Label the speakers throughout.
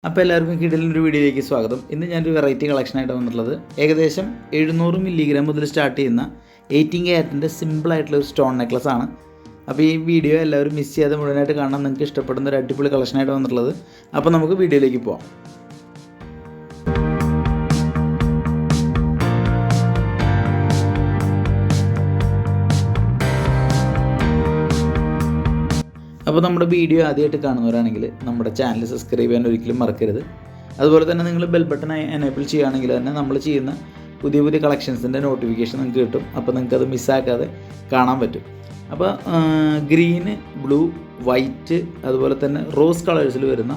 Speaker 1: അപ്പോൾ എല്ലാവർക്കും കിടിലൊരു വീഡിയോയിലേക്ക് സ്വാഗതം. ഇന്ന് ഞാനൊരു വെറൈറ്റി കളക്ഷനായിട്ട് വന്നിട്ടുള്ളത് ഏകദേശം 700 മില്ലിഗ്രാം മുതൽ സ്റ്റാർട്ട് ചെയ്യുന്ന 18 ക്യാരറ്റിൻ്റെ സിമ്പിളായിട്ടുള്ള ഒരു സ്റ്റോൺ നെക്ലസ് ആണ്. അപ്പോൾ ഈ വീഡിയോ എല്ലാവരും മിസ് ചെയ്യാതെ മുഴുവനായിട്ട് കാണാൻ നിങ്ങൾക്ക് ഇഷ്ടപ്പെടുന്ന ഒരു അടിപൊളി കളക്ഷനായിട്ട് വന്നിട്ടുള്ളത്. അപ്പോൾ നമുക്ക് വീഡിയോയിലേക്ക് പോകാം. അപ്പോൾ നമ്മുടെ വീഡിയോ ആദ്യമായിട്ട് കാണുന്നവരാണെങ്കിൽ നമ്മുടെ ചാനൽ സബ്സ്ക്രൈബ് ചെയ്യാൻ ഒരിക്കലും മറക്കരുത്. അതുപോലെ തന്നെ നിങ്ങൾ ബെൽ ബട്ടൺ എനേബിൾ ചെയ്യുകയാണെങ്കിൽ തന്നെ നമ്മൾ ചെയ്യുന്ന പുതിയ പുതിയ കളക്ഷൻസിൻ്റെ നോട്ടിഫിക്കേഷൻ നിങ്ങൾക്ക് കിട്ടും. അപ്പോൾ നിങ്ങൾക്കത് മിസ്സാക്കാതെ കാണാൻ പറ്റും. അപ്പോൾ ഗ്രീന്, ബ്ലൂ, വൈറ്റ്, അതുപോലെ തന്നെ റോസ് കളേഴ്സിൽ വരുന്ന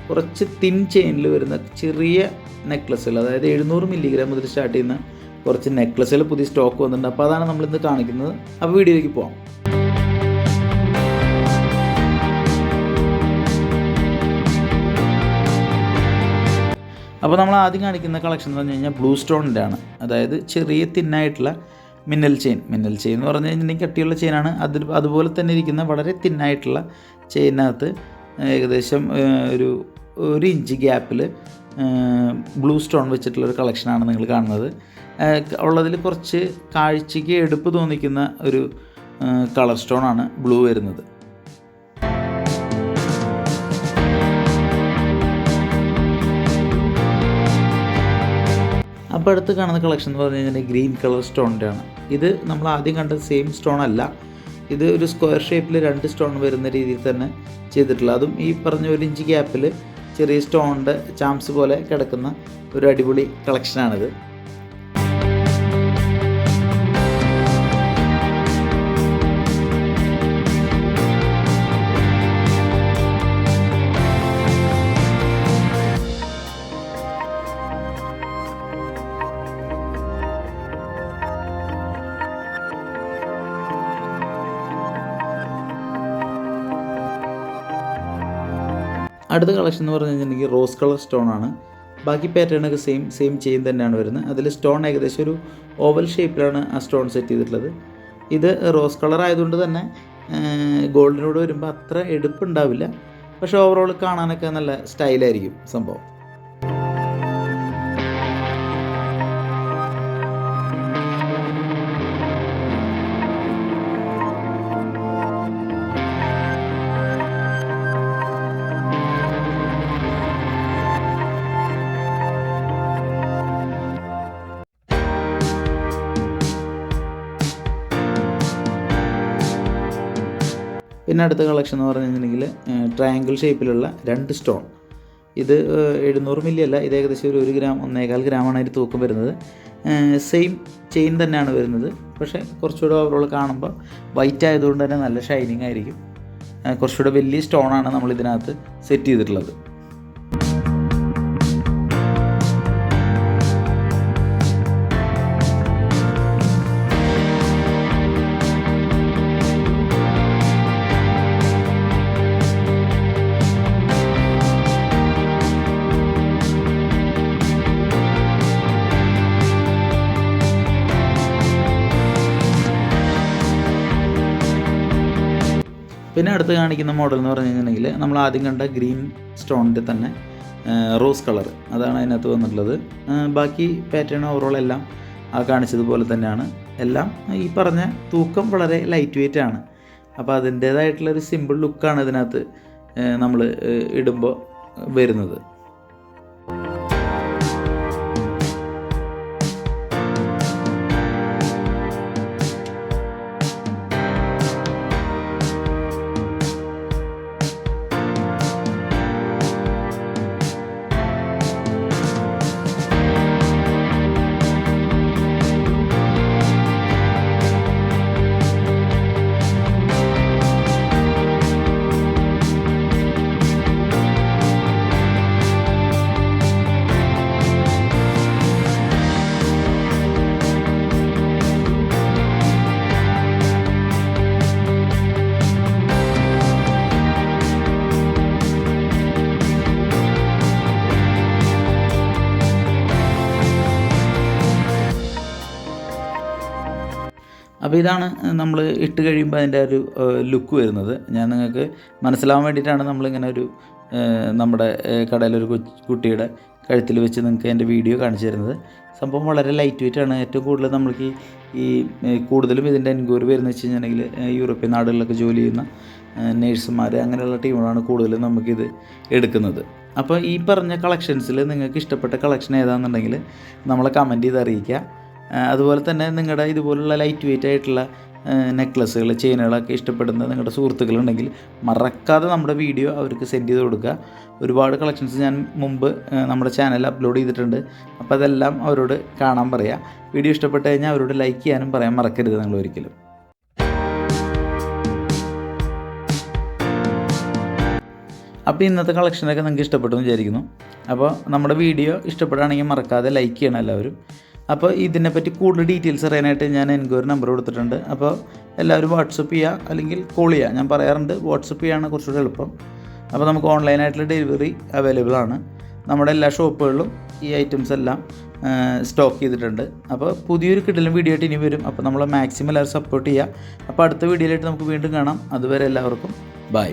Speaker 1: കുറച്ച് തിൻ ചെയിനിൽ വരുന്ന ചെറിയ നെക്ലസ്സുകൾ, അതായത് 700 മില്ലിഗ്രാം മുതൽ സ്റ്റാർട്ട് ചെയ്യുന്ന കുറച്ച് നെക്ലസ്സുകൾ പുതിയ സ്റ്റോക്ക് വന്നിട്ടുണ്ട്. അപ്പോൾ അതാണ് നമ്മളിന്ന് കാണിക്കുന്നത്. അപ്പോൾ വീഡിയോയിലേക്ക് പോകാം. അപ്പോൾ നമ്മൾ ആദ്യം കാണിക്കുന്ന കളക്ഷൻ എന്ന് പറഞ്ഞു കഴിഞ്ഞാൽ ബ്ലൂ സ്റ്റോണിൻ്റെ ആണ്. അതായത് ചെറിയ തിന്നായിട്ടുള്ള മിന്നൽ ചെയിൻ എന്ന് പറഞ്ഞു കഴിഞ്ഞിട്ടുണ്ടെങ്കിൽ കട്ടിയുള്ള ചെയിനാണ്. അതുപോലെ തന്നെ ഇരിക്കുന്ന വളരെ തിന്നായിട്ടുള്ള ചെയിനകത്ത് ഏകദേശം ഒരു ഇഞ്ച് ഗ്യാപ്പിൽ ബ്ലൂ സ്റ്റോൺ വെച്ചിട്ടുള്ളൊരു കളക്ഷനാണ് നിങ്ങൾ കാണുന്നത്. ഉള്ളതിൽ കുറച്ച് കാഴ്ചയ്ക്ക് എടുപ്പ് തോന്നിക്കുന്ന ഒരു കളർ സ്റ്റോണാണ് ബ്ലൂ വരുന്നത്. അപ്പോൾ അടുത്ത് കാണുന്ന കളക്ഷൻ എന്ന് പറഞ്ഞു കഴിഞ്ഞാൽ ഗ്രീൻ കളർ സ്റ്റോണിൻ്റെ ആണ്. ഇത് നമ്മൾ ആദ്യം കണ്ട സെയിം സ്റ്റോൺ അല്ല. ഇത് ഒരു സ്ക്വയർ ഷേപ്പിൽ 2 സ്റ്റോൺ വരുന്ന രീതിയിൽ തന്നെ ചെയ്തിട്ടുള്ള, അതും ഈ പറഞ്ഞ 1 ഇഞ്ച് ഗ്യാപ്പിൽ ചെറിയ സ്റ്റോണിൻ്റെ ചാംസ് പോലെ കിടക്കുന്ന ഒരു അടിപൊളി കളക്ഷനാണിത്. അടുത്ത കളക്ഷൻ എന്ന് പറഞ്ഞു കഴിഞ്ഞിട്ടുണ്ടെങ്കിൽ റോസ് കളർ സ്റ്റോൺ ആണ്. ബാക്കി പാറ്റേണൊക്കെ സെയിം ചെയിൻ തന്നെയാണ് വരുന്നത്. അതിൽ സ്റ്റോൺ ഏകദേശം ഒരു ഓവൽ ഷേപ്പിലാണ് ആ സ്റ്റോൺ സെറ്റ് ചെയ്തിട്ടുള്ളത്. ഇത് റോസ് കളർ ആയതുകൊണ്ട് തന്നെ ഗോൾഡിനോട് വരുമ്പോൾ അത്ര എടുപ്പുണ്ടാവില്ല. പക്ഷേ ഓവറോൾ കാണാനൊക്കെ നല്ല സ്റ്റൈലായിരിക്കും സംഭവം. പിന്നെ അടുത്ത കളക്ഷൻ എന്ന് പറഞ്ഞു കഴിഞ്ഞിട്ടുണ്ടെങ്കിൽ ട്രയാങ്കിൾ ഷേപ്പിലുള്ള 2 സ്റ്റോൺ. ഇത് 700 മില്ലി അല്ല, ഇത് ഏകദേശം ഒരു 1 ഗ്രാം 1.25 ഗ്രാമാണ് അതിന് തൂക്കം വരുന്നത്. സെയിം ചെയിൻ തന്നെയാണ് വരുന്നത്. പക്ഷേ കുറച്ചുകൂടെ ഓവറോൾ കാണുമ്പോൾ വൈറ്റ് ആയതുകൊണ്ട് തന്നെ നല്ല ഷൈനിങ് ആയിരിക്കും. കുറച്ചുകൂടെ വലിയ സ്റ്റോണാണ് നമ്മൾ ഇതിനകത്ത് സെറ്റ് ചെയ്തിട്ടുള്ളത്. പിന്നെ അടുത്ത് കാണിക്കുന്ന മോഡൽ എന്ന് പറഞ്ഞു കഴിഞ്ഞിട്ടുണ്ടെങ്കിൽ നമ്മൾ ആദ്യം കണ്ട ഗ്രീൻ സ്റ്റോണിൻ്റെ തന്നെ റോസ് കളർ, അതാണ് അതിനകത്ത് വന്നിട്ടുള്ളത്. ബാക്കി പാറ്റേൺ ഓവറോൾ എല്ലാം ആ കാണിച്ചതുപോലെ തന്നെയാണ്. എല്ലാം ഈ പറഞ്ഞ തൂക്കം വളരെ ലൈറ്റ് വെയ്റ്റ് ആണ്. അപ്പോൾ അതിൻ്റേതായിട്ടുള്ളൊരു സിമ്പിൾ ലുക്കാണ് ഇതിനകത്ത് നമ്മൾ ഇടുമ്പോൾ വരുന്നത്. അപ്പോൾ ഇതാണ് നമ്മൾ ഇട്ട് കഴിയുമ്പോൾ അതിൻ്റെ ഒരു ലുക്ക് വരുന്നത്. ഞാൻ നിങ്ങൾക്ക് മനസ്സിലാവാൻ വേണ്ടിയിട്ടാണ് നമ്മളിങ്ങനെ ഒരു നമ്മുടെ കടയിലൊരു കുട്ടിയുടെ കഴുത്തിൽ വെച്ച് നിങ്ങൾക്ക് എൻ്റെ വീഡിയോ കാണിച്ചു തരുന്നത്. സംഭവം വളരെ ലൈറ്റ് വെയിറ്റ് ആണ്. ഏറ്റവും കൂടുതൽ നമ്മൾക്ക് ഈ കൂടുതലും ഇതിൻ്റെ എൻക്വയറി വരുന്നത് വെച്ച് കഴിഞ്ഞിട്ടുണ്ടെങ്കിൽ യൂറോപ്യൻ നാടുകളിലൊക്കെ ജോലി ചെയ്യുന്ന നേഴ്സുമാർ അങ്ങനെയുള്ള ടീമുകളാണ് കൂടുതലും നമുക്കിത് എടുക്കുന്നത്. അപ്പോൾ ഈ പറഞ്ഞ കളക്ഷൻസിൽ നിങ്ങൾക്ക് ഇഷ്ടപ്പെട്ട കളക്ഷൻ ഏതാണെന്നുണ്ടെങ്കിൽ നമ്മളെ കമൻറ്റ് ചെയ്ത് അറിയിക്കുക. അതുപോലെ തന്നെ നിങ്ങളുടെ ഇതുപോലുള്ള ലൈറ്റ് വെയിറ്റ് ആയിട്ടുള്ള നെക്ലസ്സുകൾ, ചെയിനുകളൊക്കെ ഇഷ്ടപ്പെടുന്ന നിങ്ങളുടെ സുഹൃത്തുക്കളുണ്ടെങ്കിൽ മറക്കാതെ നമ്മുടെ വീഡിയോ അവർക്ക് സെൻഡ് ചെയ്ത് കൊടുക്കുക. ഒരുപാട് കളക്ഷൻസ് ഞാൻ മുമ്പ് നമ്മുടെ ചാനലിൽ അപ്ലോഡ് ചെയ്തിട്ടുണ്ട്. അപ്പോൾ അതെല്ലാം അവരോട് കാണാൻ പറയുക. വീഡിയോ ഇഷ്ടപ്പെട്ട് കഴിഞ്ഞാൽ അവരോട് ലൈക്ക് ചെയ്യാനും പറയാൻ മറക്കരുത് നിങ്ങൾ ഒരിക്കലും. അപ്പോൾ ഇന്നത്തെ കളക്ഷനൊക്കെ നിങ്ങൾക്ക് ഇഷ്ടപ്പെട്ടു എന്ന് വിചാരിക്കുന്നു. അപ്പോൾ നമ്മുടെ വീഡിയോ ഇഷ്ടപ്പെടുകയാണെങ്കിൽ മറക്കാതെ ലൈക്ക് ചെയ്യണം എല്ലാവരും. അപ്പോൾ ഇതിനെപ്പറ്റി കൂടുതൽ ഡീറ്റെയിൽസ് അറിയാനായിട്ട് ഞാൻ എൻക്വയറി നമ്പർ കൊടുത്തിട്ടുണ്ട്. അപ്പോൾ എല്ലാവരും വാട്സപ്പ് ചെയ്യുക അല്ലെങ്കിൽ കോൾ ചെയ്യുക. ഞാൻ പറയാറുണ്ട് വാട്സപ്പ് ചെയ്യുകയാണ് കുറച്ചുകൂടി എളുപ്പം. അപ്പോൾ നമുക്ക് ഓൺലൈനായിട്ടുള്ള ഡെലിവറി അവൈലബിൾ ആണ്. നമ്മുടെ എല്ലാ ഷോപ്പുകളിലും ഈ ഐറ്റംസ് എല്ലാം സ്റ്റോക്ക് ചെയ്തിട്ടുണ്ട്. അപ്പോൾ പുതിയൊരു കിടിലൻ വീഡിയോ ആയിട്ട് ഇനി വരും. അപ്പോൾ നമ്മളെ മാക്സിമം എല്ലാവരും സപ്പോർട്ട് ചെയ്യുക. അപ്പോൾ അടുത്ത വീഡിയോയിലായിട്ട് നമുക്ക് വീണ്ടും കാണാം. അതുവരെ എല്ലാവർക്കും ബൈ.